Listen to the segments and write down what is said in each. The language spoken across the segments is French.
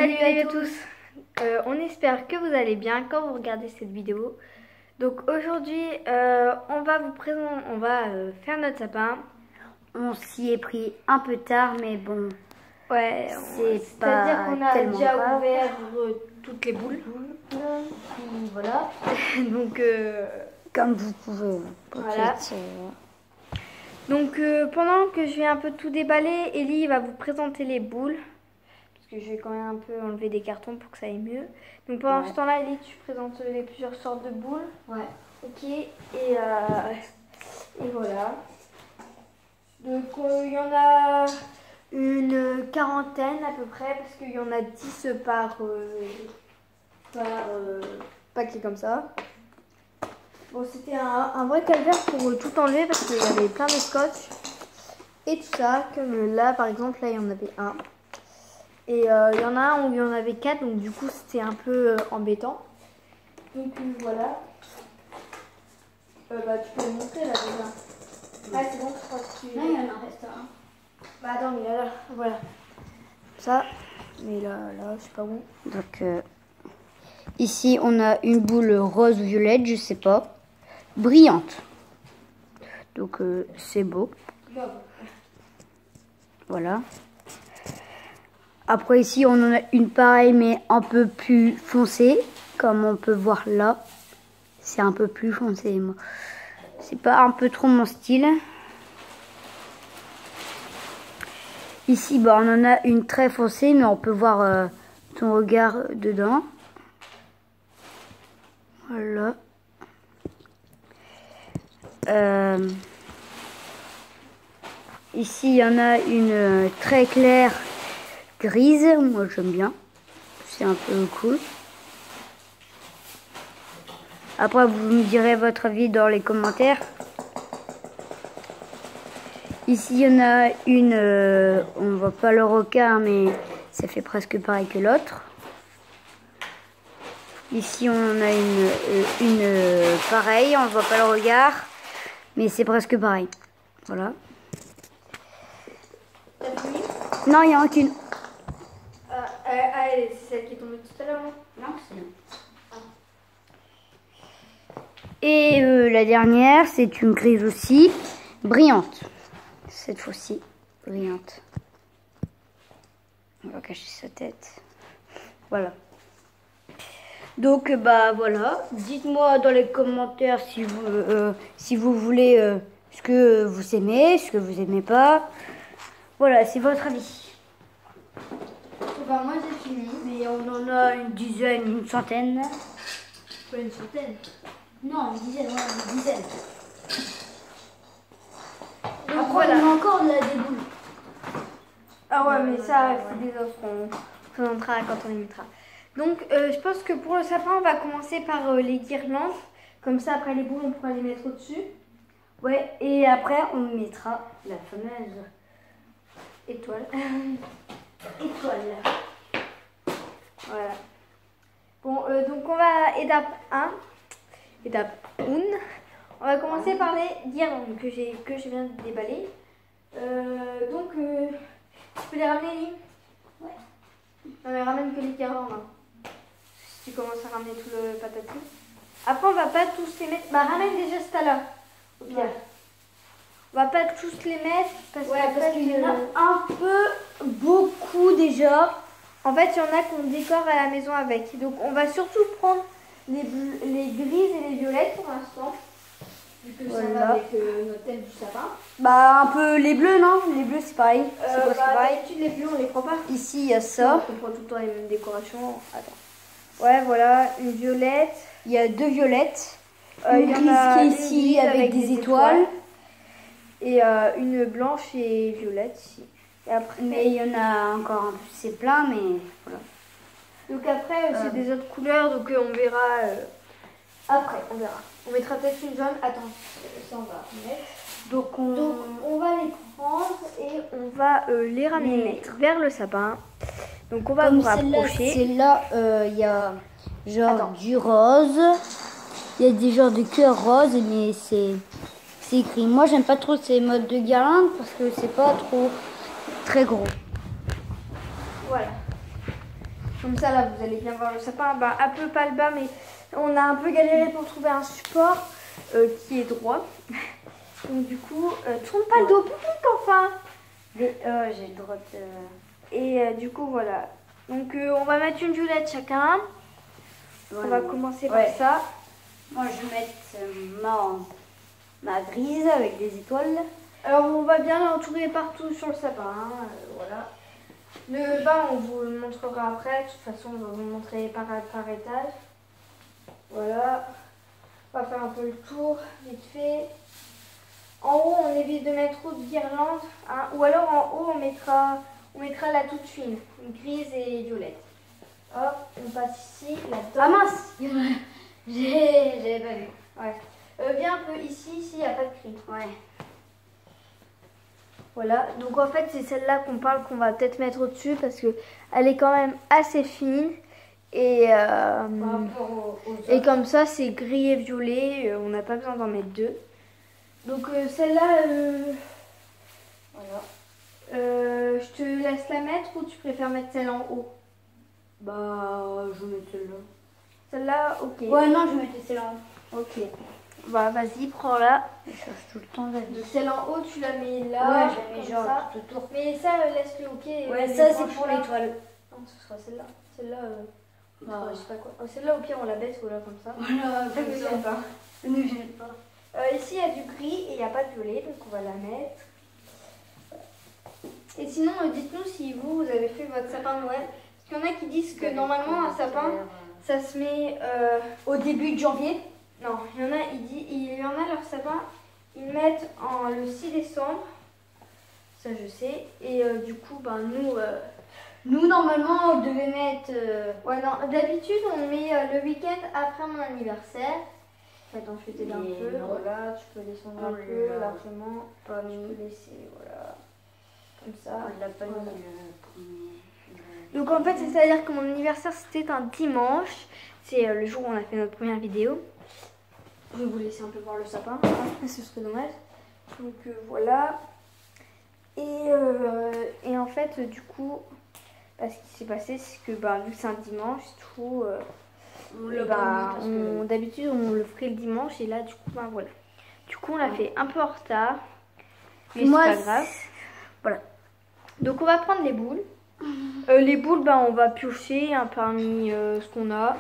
Salut à tous. On espère que vous allez bien quand vous regardez cette vidéo. Donc aujourd'hui, on va faire notre sapin. On s'y est pris un peu tard, mais bon, Ouais, c'est-à-dire qu'on a déjà ouvert toutes les boules. Puis voilà. Donc, comme vous pouvez. Voilà. Donc pendant que je vais un peu tout déballer, Ellie va vous présenter les boules. Parce que je vais quand même un peu enlever des cartons pour que ça aille mieux. Donc pendant ce temps-là, Ellie, tu présentes les plusieurs sortes de boules. Ouais. Ok. Et voilà. Donc il y en a une quarantaine à peu près, parce qu'il y en a 10 par paquet comme ça. Bon, c'était un vrai calvaire pour tout enlever parce qu'il y avait plein de scotch et tout ça. Comme là, par exemple, là il y en avait un. Et il y en a un où il y en avait 4, donc du coup c'était un peu embêtant. Donc voilà. Bah tu peux le montrer là déjà. Ah c'est bon, je crois que tu... Non, il y en a un reste un. Bah attends, mais là, voilà. Ça, mais là, c'est pas bon. Donc ici on a une boule rose violette, je sais pas, brillante. Donc c'est beau. Mauve. Voilà. Après ici on en a une pareille mais un peu plus foncée, comme on peut voir là. C'est un peu plus foncé, moi. C'est pas un peu trop mon style. Ici, bah, on en a une très foncée, mais on peut voir son regard dedans. Voilà. Ici, il y en a une très claire grise. Moi, j'aime bien. C'est un peu cool. Après, vous me direz votre avis dans les commentaires. Ici, il y en a une, on ne voit pas le rocard, mais ça fait presque pareil que l'autre. Ici, on en a une pareille, on ne voit pas le regard, mais c'est presque pareil. Voilà. T'as fini? Non, il n'y en a qu'une. C'est celle qui est tombée tout à l'heure, non? Non, c'est bon. Et la dernière, c'est une grise aussi, brillante. Cette fois-ci, brillante. On va cacher sa tête. Voilà. Donc, bah voilà. Dites-moi dans les commentaires si vous voulez ce que vous aimez, ce que vous aimez pas. Voilà, c'est votre avis. Bah moi j'ai fini. Mais on en a une dizaine, une centaine. Pas une centaine. Non, une dizaine, ouais, une dizaine. Donc Après, voilà. on a encore de la déboule. Ah ouais, mais ça, c'est des autres qu'on présentera quand on les mettra. Donc, je pense que pour le sapin, on va commencer par les guirlandes. Comme ça, après les boules, on pourra les mettre au-dessus. Ouais, et après, on mettra la fameuse Étoile. étoile. Voilà. Bon, donc on va étape 1. Étape 1. On va commencer par les guirlandes que je viens de déballer. Donc, tu peux les ramener, Lily? Ouais. Non, mais ramène que les guirlandes. Hein. Si tu commences à ramener tout le patati. Après, on va pas tous les mettre. Bah, ramène déjà ce tas-là. Au pire. Ouais. On va pas tous les mettre parce qu'il y en a un peu beaucoup déjà. En fait, il y en a qu'on décore à la maison avec. Donc, on va surtout prendre les grises et les violettes pour l'instant. Vu que ça va avec notre thème du sapin. Bah, un peu les bleus, non? Les bleus, c'est pareil. C'est presque pareil. D'habitude, les bleus, on les prend pas. Ici, il y a ça. On prend tout le temps les mêmes décorations. Attends. Ouais, voilà, une violette. Il y a deux violettes. Une grise qui est ici avec des étoiles. Et une blanche et violette ici. Et après, mais il y en a encore un peu, c'est plein, mais voilà. Donc après, c'est des autres couleurs, donc on verra. Après, on verra. On mettra peut-être une jaune. Attends, ça on va mettre. Donc on va les prendre et on va les ramener vers le sapin. Donc on va vous rapprocher. Celle-là, il y a genre du rose. Il y a des genres de cœur rose, mais c'est écrit. Moi, j'aime pas trop ces modes de guirlandes parce que c'est pas trop très gros. Voilà. Comme ça, là, vous allez bien voir le sapin. Bah, un peu pas le bas, mais on a un peu galéré pour trouver un support qui est droit. Donc, du coup, tourne pas le dos public, enfin. J'ai le droit de... Et du coup, voilà. Donc, on va mettre une violette chacun. Ouais, on va commencer par ça. Moi, je vais mettre ma grise avec des étoiles. Alors, on va bien l'entourer partout sur le sapin. Hein, voilà. Le bas, on vous le montrera après. De toute façon, on va vous le montrer par étage. Voilà. On va faire un peu le tour, vite fait. En haut, on évite de mettre trop de guirlandes. Hein, ou alors, en haut, on mettra la toute fine. Une grise et violette. Hop, on passe ici, là-dedans. Ah mince. J'avais pas vu. Ouais. Viens un peu ici, il n'y a pas de gris. Ouais. Voilà, donc en fait c'est celle-là qu'on parle, qu'on va peut-être mettre au-dessus parce que elle est quand même assez fine et comme ça c'est gris et violet, on n'a pas besoin d'en mettre deux. Donc celle-là, voilà. Je te laisse la mettre ou tu préfères mettre celle en haut? Bah, je vais mettre celle-là. Celle-là, ok. Ouais, non, je vais mettre celle-là. Ok. Bah vas-y, prends-la. Je cherche tout le temps la vie. Celle en haut, tu la mets là. Ouais, je la mets genre ça. tout autour. Mais ça, laisse-le, ok. Ouais, ça c'est pour l'étoile. Non, ce sera celle-là. Celle-là, bah, je sais pas quoi. Celle-là, au pire, on la baisse ou là comme ça. Voilà, ça ne me gêne pas. Ça ne gêne pas. Ici, il y a du gris et il n'y a pas de violet, donc on va la mettre. Et sinon, dites-nous si vous avez fait votre sapin de Noël. Parce qu'il y en a qui disent que normalement, un sapin, ça se met au début de janvier. Non, il y en a leur sapin, ils mettent le 6 décembre, ça je sais, et du coup, ben nous normalement, on devait mettre... Ouais, non, d'habitude, on met le week-end après mon anniversaire. Attends, je vais t'aider un peu, non. voilà, tu peux descendre un peu, largement, tu peux laisser, voilà, comme ça. On l'a pas mis voilà. le premier... Donc en fait, c'est-à-dire que mon anniversaire, c'était un dimanche, c'est le jour où on a fait notre première vidéo. Je vais vous laisser un peu voir le sapin, ce serait dommage. Donc voilà. Et en fait, du coup, ce qui s'est passé, c'est que vu que c'est un dimanche, tout, d'habitude on le ferait le dimanche et là, du coup, voilà. Du coup, on l'a fait un peu en retard, mais c'est pas grave. Voilà. Donc on va prendre les boules. Les boules, on va piocher parmi ce qu'on a.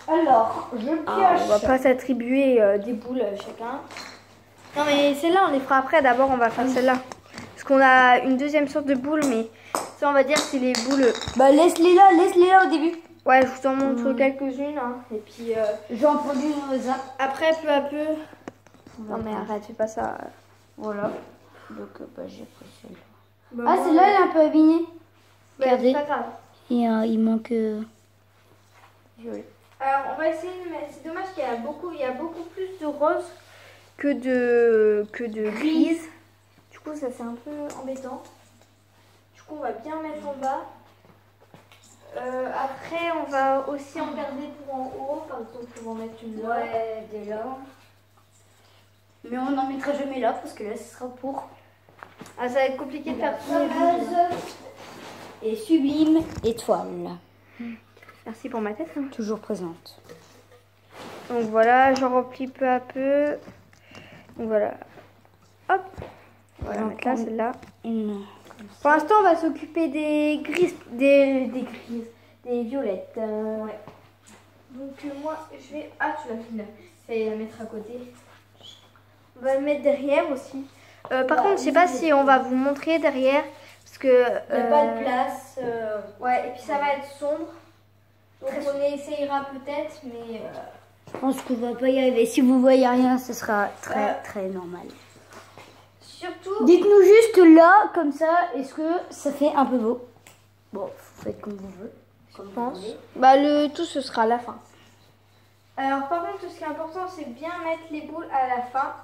Alors, je pioche. On va pas s'attribuer des boules chacun. Non mais celle-là on les fera après. D'abord on va faire celle-là. Parce qu'on a une deuxième sorte de boules, mais ça on va dire c'est les boules. Bah laisse-les là au début. Ouais, je vous en montre quelques-unes. Hein. Et puis j'en prends une après peu à peu. Non mais arrête, fais pas ça. Voilà. Donc j'ai pris celle-là. Celle-là elle est un peu abîmée. Regardez. C'est pas grave. Et il manque violet. Alors on va essayer de mettre. C'est dommage qu'il y a beaucoup plus de rose que de grise. Du coup ça c'est un peu embêtant. Du coup on va bien mettre en bas. Après on va aussi en garder pour en haut. Par exemple on va en mettre une là. Ouais, déjà. Mais on n'en mettra jamais là parce que là ce sera pour. Ah ça va être compliqué de faire tous les boules. Et sublime étoile. Merci pour ma tête. Hein. Toujours présente. Donc voilà, j'en remplis peu à peu. Donc voilà. Hop. Voilà, mettre là, celle-là. Pour l'instant, on va s'occuper des grises, des violettes. Ouais. Donc moi, je vais... Ah, tu l'as mis là. Je vais la mettre à côté. On va le mettre derrière aussi. Par contre, je sais pas si on va vous montrer derrière. Parce que... Il n'y a pas de place. Ouais, et puis ça va être sombre. Donc on essayera peut-être, mais... Je pense qu'on va pas y arriver. Si vous voyez rien, ce sera très normal. Surtout... Dites-nous juste là, comme ça, est-ce que ça fait un peu beau? Bon, vous faites comme vous voulez. Je pense. Le tout, ce sera à la fin. Alors par contre, ce qui est important, c'est bien mettre les boules à la fin.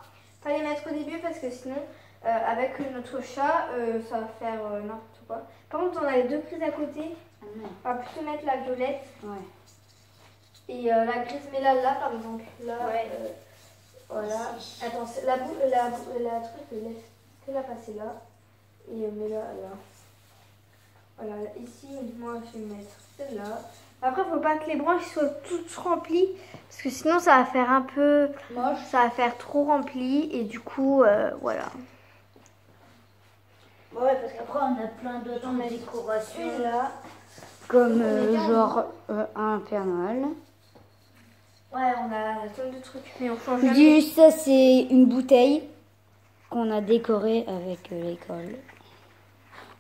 Pas les mettre au début parce que sinon, avec notre chat, ça va faire n'importe quoi. Par contre, on a les deux prises à côté. On va plutôt mettre la violette. Ouais. Et la grise, mais là par exemple. Là, ouais. Voilà. Attends, la truc, laisse-la passer là. Et mets-la là. Voilà, ici, moi, je vais mettre celle-là. Après, faut pas que les branches soient toutes remplies, parce que sinon, ça va faire un peu moche. Ça va faire trop rempli, et du coup, voilà. Ouais, parce qu'après, on a plein d'autres décorations. Là. Comme genre un Père Noël. Ouais, on a plein de trucs, mais on change Je jamais. dis juste ça, c'est une bouteille qu'on a décorée avec l'école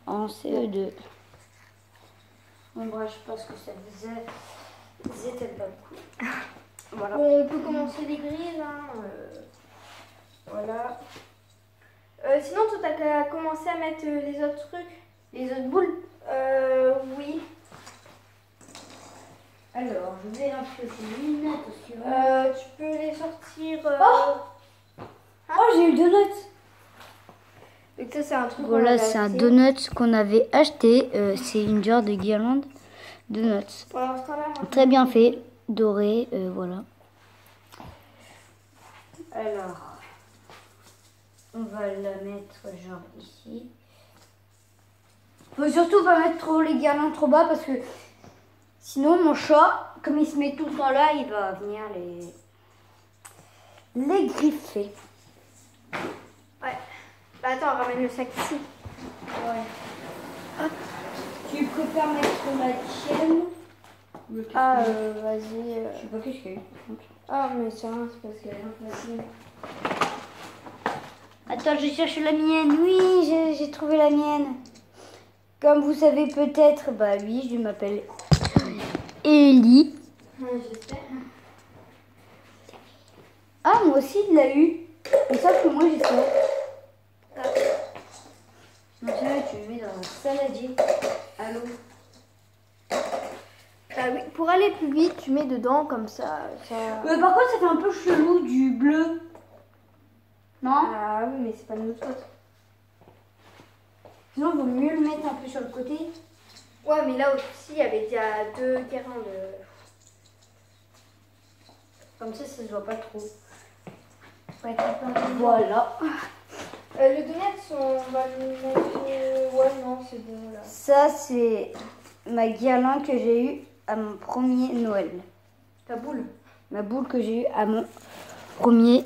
en CE2. Bon, bref, je pense que ça disait peut-être pas beaucoup. Voilà. Bon, on peut commencer les grilles, hein. Voilà. Sinon, toi, t'as commencé à mettre les autres trucs, Les autres boules. Oui. Alors, je vais lancer ces lunettes aussi. Tu peux les sortir. Oh, j'ai eu deux notes. Et ça, c'est un truc. Voilà, c'est un donut qu'on avait acheté. C'est une genre de guirlande de nuts. Pour l'instant, là, moi, Très bien fait, doré, voilà. Alors, on va la mettre genre ici. Faut surtout pas mettre trop les guirlandes trop bas parce que sinon mon chat, comme il se met tout le temps là, il va venir les griffer. Ouais. Bah, attends, ramène le sac ici. Ouais. Hop. Tu préfères mettre la tienne? Ah, vas-y. Je sais pas qu'est-ce qu'il y a eu. Ah, mais c'est rien, c'est parce qu'elle est facile. Attends, je cherche la mienne. Oui, j'ai trouvé la mienne. Comme vous savez peut-être, bah oui, je m'appelle Ellie. Ouais, j'espère. Ah, moi aussi, il l'a eu. Mais sauf que moi, j'ai ça. Donc ça, tu le mets dans un saladier à l'eau. Ah oui, pour aller plus vite, tu mets dedans comme ça. Mais par contre, ça fait un peu chelou du bleu. Non? Ah oui, mais c'est pas de notre faute. Sinon, il vaut mieux le mettre un peu sur le côté. Ouais, mais là aussi, il y avait déjà 2 guirlandes. Comme ça se voit pas trop. Voilà. Le donut, on va le mettre. Ouais, non, c'est bon là. Ça, c'est ma guirlande que j'ai eue à mon premier Noël. Ta boule. Ma boule que j'ai eue à mon premier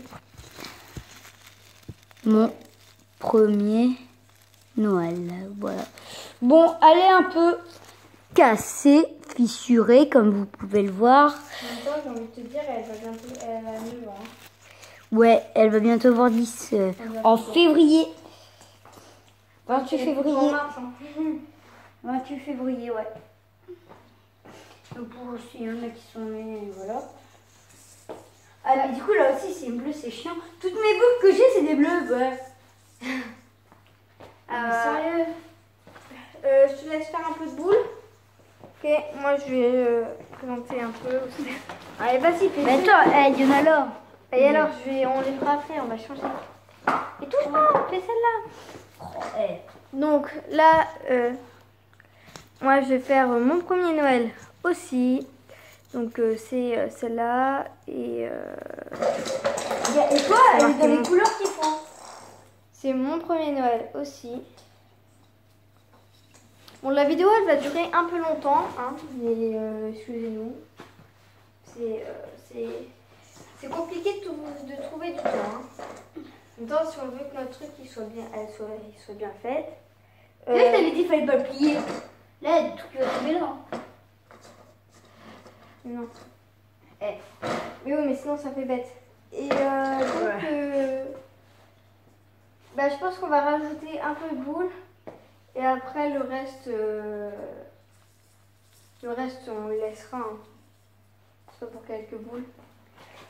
Noël. Voilà. Bon, elle est un peu cassée, fissurée, comme vous pouvez le voir. En même temps, j'ai envie de te dire, elle a 9 ans. Ouais, elle va bientôt avoir 10 en février. 28 Elle est février. en mars, hein. 28 février, ouais. Donc pour aussi, il y en a qui sont nés, voilà. Ah, mais du coup, là aussi, c'est bleu, c'est chiant. Toutes mes boucles que j'ai, c'est des bleus, ouais. Sérieux je te laisse faire un peu de boule. Ok, moi je vais présenter un peu aussi. Allez, vas-y, fais. Mais attends, il y en a là. Et alors, on les fera après, on va changer. Et touche pas, fais celle-là. Donc là, moi je vais faire mon premier Noël aussi. Donc c'est celle-là et toi, elle est dans les couleurs qu'il faut. c'est mon premier Noël aussi. Bon, la vidéo elle va durer un peu longtemps, hein, mais excusez-nous. C'est compliqué de trouver du temps. Hein. En même temps, si on veut que notre truc il soit bien fait. Tu sais, je t'avais dit qu'il fallait pas le plier. Là, il y a des trucs qui vont tomber là. Non. Mais oui, mais sinon ça fait bête. Et donc, je pense qu'on va rajouter un peu de boule. Et après, le reste on le laissera. Hein. Soit pour quelques boules.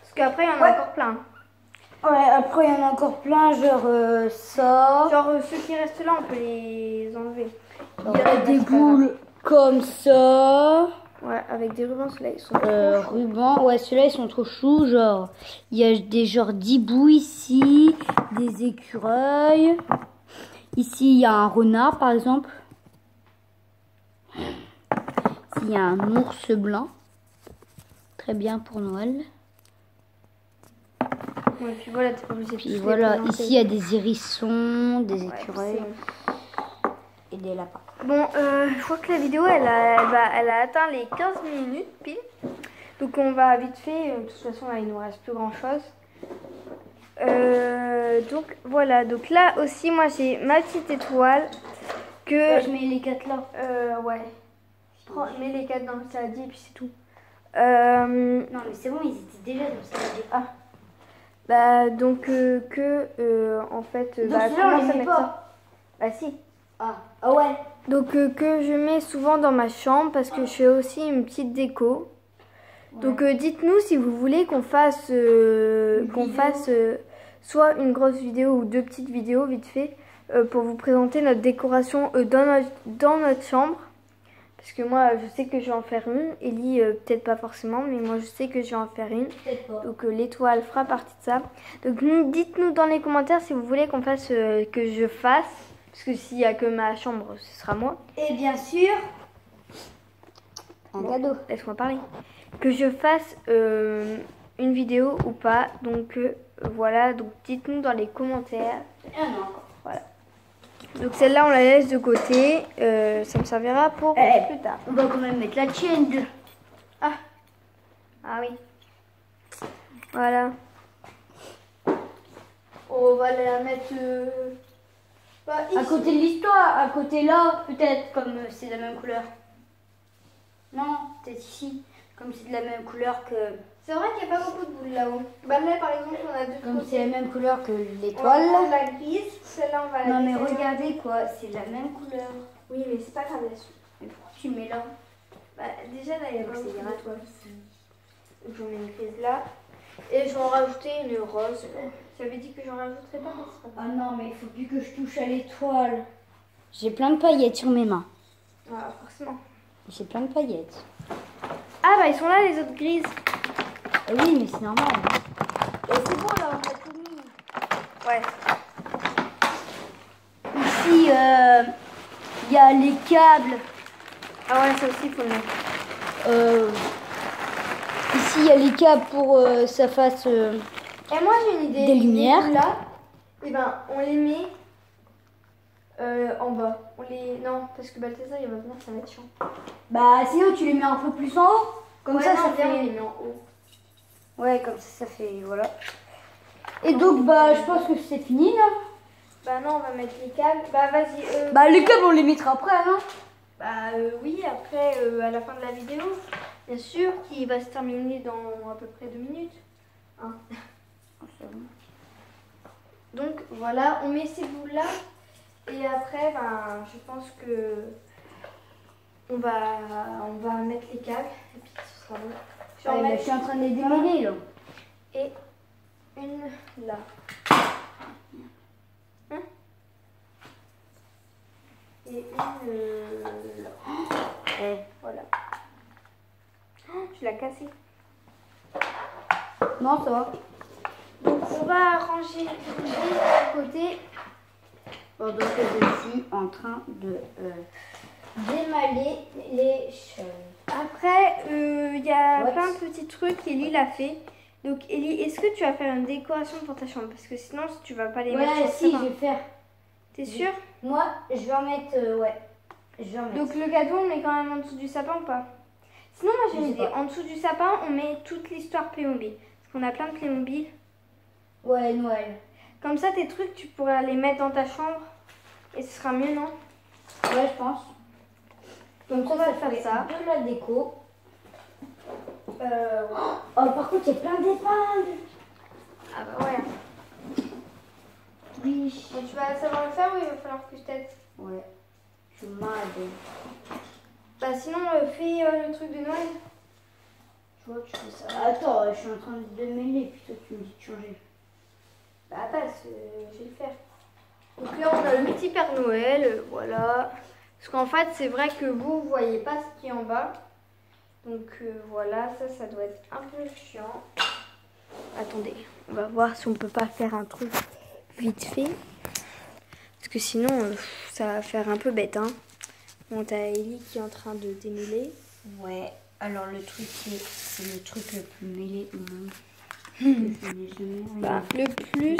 Parce qu'après, il y en a encore plein. Ouais, après, il y en a encore plein, genre ça. Genre, ceux qui restent là, on peut les enlever. Il y a des boules comme ça. Ouais, avec des rubans, ceux-là, ils sont Rubans, ouais, ceux-là, ils sont trop choux. Genre, il y a des genres d'hiboux ici, des écureuils. Ici, il y a un renard, par exemple. Ici, il y a un ours blanc. Très bien pour Noël. Ouais, puis voilà, t'es pas obligé de Puis voilà, ici, il y a des hérissons, des écureuils Ouais, et des lapins. Bon, je crois que la vidéo, elle a atteint les 15 minutes pile. Donc on va vite fait, de toute façon là il nous reste plus grand chose. Donc voilà, donc là aussi moi j'ai ma petite étoile que... Ouais, je mets les 4 là. Ouais. Mets les 4 dans le saladier et puis c'est tout. Non mais c'est bon, ils étaient déjà dans le saladier. Ah. Bah donc en fait... Donc bah, là comment on ça les met met pas. ça? Bah si. Ah ouais. Donc que je mets souvent dans ma chambre parce que je fais aussi une petite déco. Ouais. Donc dites-nous si vous voulez qu'on fasse, soit une grosse vidéo ou 2 petites vidéos vite fait pour vous présenter notre décoration dans notre chambre. Parce que moi je sais que je vais en faire une, Ellie peut-être pas forcément, mais moi je sais que je vais en faire une. Peut-être pas. Donc l'étoile fera partie de ça. Donc dites-nous dans les commentaires si vous voulez qu'on fasse, que je fasse. Parce que s'il n'y a que ma chambre, ce sera moi. Et bien sûr, un cadeau. Laisse-moi parler. Que je fasse une vidéo ou pas. Donc voilà, donc dites-nous dans les commentaires. Ah non. Voilà. Donc celle-là, on la laisse de côté. Ça me servira pour plus tard. On va quand même mettre la tienne. Ah oui. Voilà. On va la mettre... À côté de l'histoire, à côté là, peut-être, comme c'est de la même couleur. Non, peut-être ici, comme c'est de la même couleur que... C'est vrai qu'il n'y a pas beaucoup de boules là-haut. Bah là, par exemple, on a 2 Comme c'est la même couleur que On va l'étoile. prendre la grise. Celle-là, on va la Non mais laisser. regardez quoi, c'est la même couleur. Oui, mais c'est pas grave là-dessus. Mais pourquoi tu le mets là? Bah, déjà, là, il y a pas C'est beaucoup grave. d'étoiles. Donc, j'en mets une grise là. Et je vais en rajouter une rose. J'avais dit que j'en rajouterais pas, mais c'est pas grave. Ah non, mais il faut plus que je touche à l'étoile. J'ai plein de paillettes sur mes mains. Ah, forcément. J'ai plein de paillettes. Ah, bah, ils sont là, les autres grises. Eh oui, mais c'est normal. Et c'est bon là, on a tout mis. Ouais. Ici, il y a les câbles. Ah ouais, ça aussi, il faut le mettre. Ici, il y a les câbles pour ça fasse... Et moi, j'ai une idée. Des lumières. Les là, et ben, on les met en bas. Non, parce que Balthazar, il va venir, ça va être chiant. Bah sinon, tu les mets un peu plus en haut. Comme Ouais, ça, non, ça bien, on les fait... met en haut. Ouais, comme ça fait... Voilà. Et donc, bah, je pense que c'est fini, là. Bah non, on va mettre les câbles. Bah vas-y. Bah, les câbles, on les mettra après, hein. Bah oui, après, à la fin de la vidéo, bien sûr, qui va se terminer dans à peu près 2 minutes. Hein. Donc voilà, on met ces boules-là. Et après, ben, je pense que on va mettre les câbles. Et puis ce sera bon. Je vais en Ouais, bah, mettre je suis en train de les démêler, là. et une là. Hein? Et une là. Eh. Voilà. Oh, tu l'as cassé. Non, ça va. Donc on va ranger de côté. Pendant que je suis en train de démêler les choses. Après, il y a What? plein de petits trucs qu'Ellie l'a fait. Donc Ellie, est-ce que tu vas faire une décoration pour ta chambre? Parce que sinon, tu vas pas les mettre sur Ouais, le si, sapin. je vais faire. T'es sûre? Moi, je vais en mettre, ouais. Je vais en mettre. Donc le cadeau, on met quand même en dessous du sapin ou pas? Sinon, moi j'ai Je une sais idée. pas. En dessous du sapin, on met toute l'histoire Playmobil. Parce qu'on a plein de Playmobil. Ouais, Noël. Comme ça, tes trucs, tu pourras les mettre dans ta chambre. Et ce sera mieux, non? Ouais, je pense. Donc on va faire ça. De la déco. Ouais. Oh, par contre, il y a plein d'épingles. Ah bah ouais. Oui. Bon, tu vas savoir le faire ou il va falloir que je t'aide? Ouais. Je suis malade. Bah sinon, fais le truc de Noël. Tu vois, tu fais ça. Attends, je suis en train de démêler, puis toi, tu me dis de changer. Bah passe, je vais le faire. Donc là, on a le petit Père Noël, voilà. Parce qu'en fait, c'est vrai que vous voyez pas ce qui est en bas. Donc voilà, ça doit être un peu chiant. Attendez, on va voir si on peut pas faire un truc vite fait. Parce que sinon, ça va faire un peu bête, hein. Bon, t'as Ellie qui est en train de démêler. Ouais. Alors, le truc, c'est le truc le plus mêlé au monde. Bah, le plus...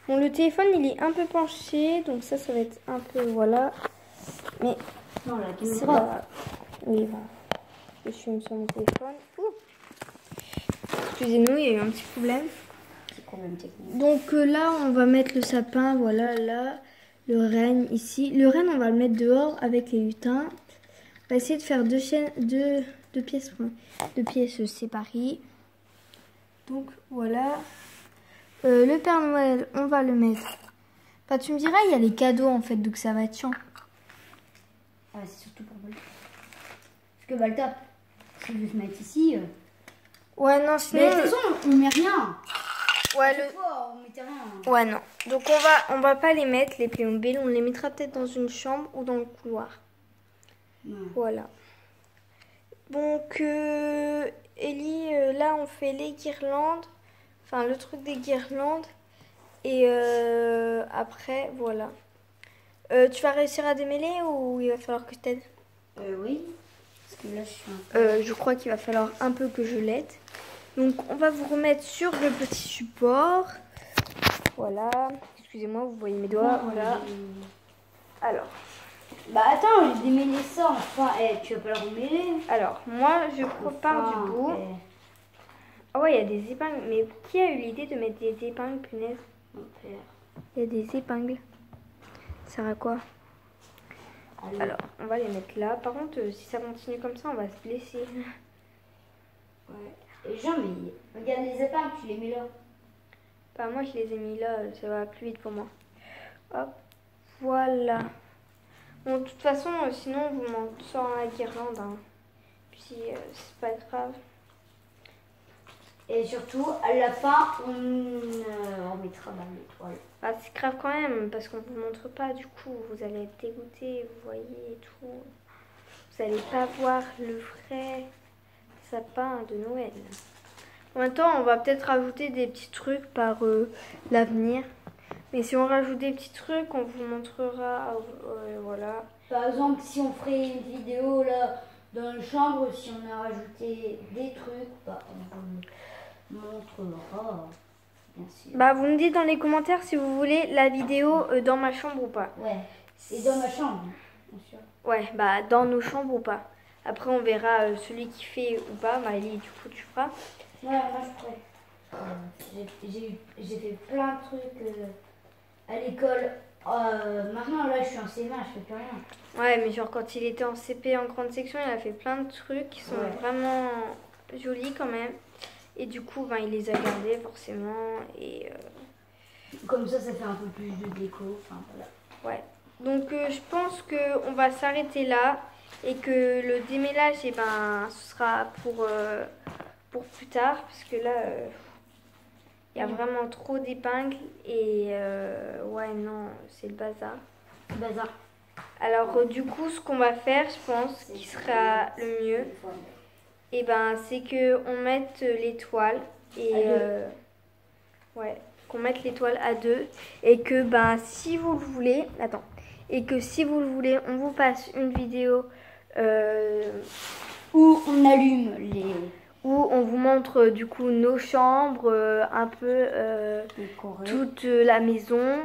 Bon, le téléphone, il est un peu penché. Donc ça va être un peu... Voilà. Mais Non, la c'est caméra. pas... Oui, voilà. Je suis sur mon téléphone. Ouh. Excusez-nous, il y a eu un petit problème. C'est problème technique. Donc là, on va mettre le sapin, voilà, là. Le renne ici. Le renne, on va le mettre dehors avec les lutins. On va essayer de faire deux pièces séparées. Donc voilà. Le Père Noël, on va le mettre. Bah, tu me diras, il y a les cadeaux en fait, donc ça va être chiant. Ah, c'est surtout pour Balta. Parce que Balta, si je veux se mettre ici. Ouais, non, sinon. Mais de toute façon, on met rien. Ouais, Chaque fois, on mettait rien. ouais, non. Donc on va pas les mettre, les Playmobil. On les mettra peut-être dans une chambre ou dans le couloir. Ouais. Voilà. Donc, Ellie, là, on fait les guirlandes. Enfin, le truc des guirlandes. Et après, voilà. Tu vas réussir à démêler ou il va falloir que je t'aide? Oui. Parce que là, je suis un peu... Je crois qu'il va falloir un peu que je l'aide. Donc, on va vous remettre sur le petit support. Voilà. Excusez-moi, vous voyez mes doigts. Voilà. Alors. Bah attends, j'ai démêlé ça. Enfin, tu vas pas le remêler. Alors, moi, je repars du bout. Ah ouais, il y a des épingles. Mais qui a eu l'idée de mettre des épingles, punaise? Mon père. Il y a des épingles. Ça sert à quoi? Allez. Alors, on va les mettre là. Par contre, si ça continue comme ça, on va se blesser. Ouais. Et Jean, mais regarde les épingles, tu les mets là. Bah, moi, je les ai mis là. Ça va plus vite pour moi. Hop. Voilà. Bon, de toute façon, sinon, on vous m'en sort la guirlande. Hein. Puis, c'est pas grave. Et surtout, à la fin, on remettra dans l'étoile. Bah, c'est grave quand même, parce qu'on vous montre pas, du coup, vous allez être dégoûtés, vous voyez, et tout. Vous allez pas voir le vrai sapin de Noël. En même temps, on va peut-être rajouter des petits trucs par l'avenir. Mais si on rajoute des petits trucs, on vous montrera, voilà. Par exemple, si on ferait une vidéo là dans la chambre, si on a rajouté des trucs, bah, on vous montrera, bien sûr. Bah, vous me dites dans les commentaires si vous voulez la vidéo dans ma chambre ou pas. Ouais, et dans ma chambre, bien sûr. Ouais, bah, dans nos chambres ou pas. Après, on verra celui qui fait ou pas. Maëlie, du coup, tu feras. Ouais, moi je ferai. J'ai fait plein de trucs à l'école. Maintenant, là, je suis en CM1, je fais plus rien. Ouais, mais genre quand il était en CP en grande section, il a fait plein de trucs qui sont vraiment jolis quand même. Et du coup, ben, il les a gardés forcément. Et comme ça fait un peu plus de déco. Enfin, voilà. ouais. Donc je pense qu'on va s'arrêter là. Et que le démêlage, eh ben, ce sera pour plus tard. Parce que là, il y a vraiment trop d'épingles. Et ouais, non, c'est le bazar. Bazar. Alors du coup, ce qu'on va faire, je pense, qui sera le mieux, et ben, c'est que on mette l'étoile et ouais, qu'on mette l'étoile à 2 et que ben, si vous le voulez, attends, et que si vous le voulez, on vous fasse une vidéo où on allume les où on vous montre du coup nos chambres, un peu toute la maison.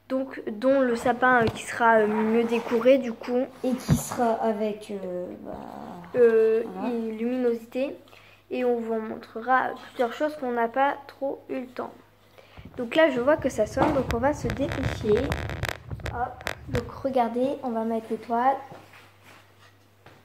Donc, dont le sapin qui sera mieux décoré du coup. Et qui sera avec voilà. Luminosité. Et on vous montrera plusieurs choses qu'on n'a pas trop eu le temps. Donc là, je vois que ça sonne, donc on va se dépêcher. Hop. Donc regardez, on va mettre l'étoile.